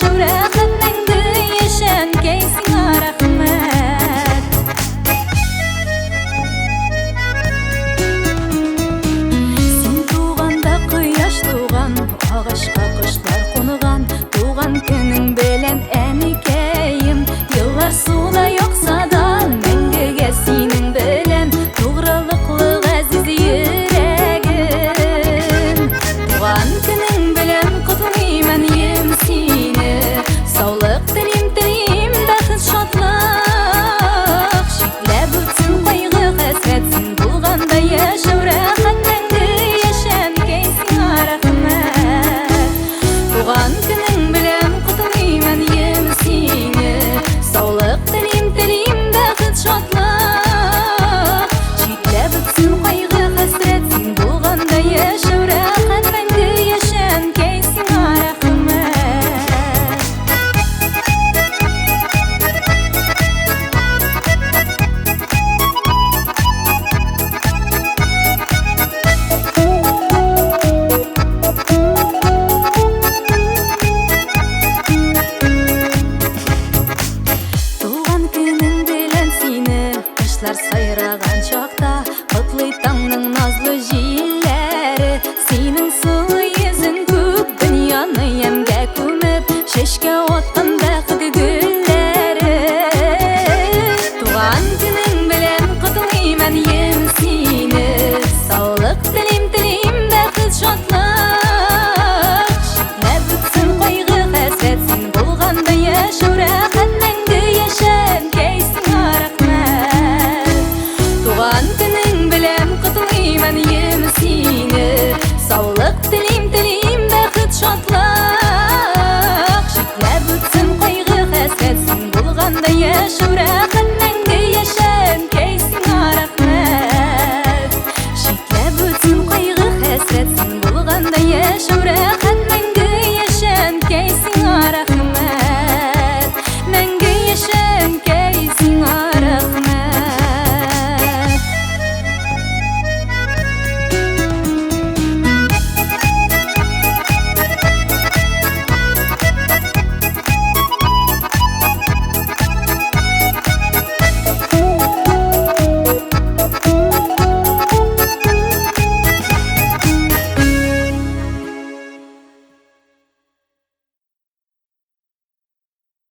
яшәү рәхәтләнде яшәнкәй сиңа рәхмәт. Син туганда кояш туган, агачка кошлар кунган, туган көнең белән әникәем, еллар суда якса да мәңгегә синең белән тугрылыклы газиз йөрәгем. Туган көнең белән котлыймын ем сине, саулык телим бәхет шатлык, чикләп үтсен кайгы хәсрәт, син булганда яшәү рәхәтләнде яшәнкәй сиңа рәхмәт. Туган көнең белән котлыймын ем сине, саулык телим бәхет шатлык, чикләп үтсен кайгы хәсрәт, син булганда яшәү рәхәтләнде яшәнкәй сиңа рәхмәт. Туган көнең белән сине кошлар сайраган чакта, котлый таңның назлы җилләре, синең сылы йөзең күк дөньяны ямгә күмеп, чәчкә аткан бәхет гөлләре. Туган көнең белән котлыймын ем сине, саулык телим бәхет шатлык, чикләп үтсен кайгы хәсрәт, син булганда яшәү рәхәтләнде яшәнкәй сиңа рәхмәт. Туган көнең белән котлыймын ем сине, саулык телим бәхет шатлык, чикләп үтсен кайгы хәсрәт, син булганда яшәү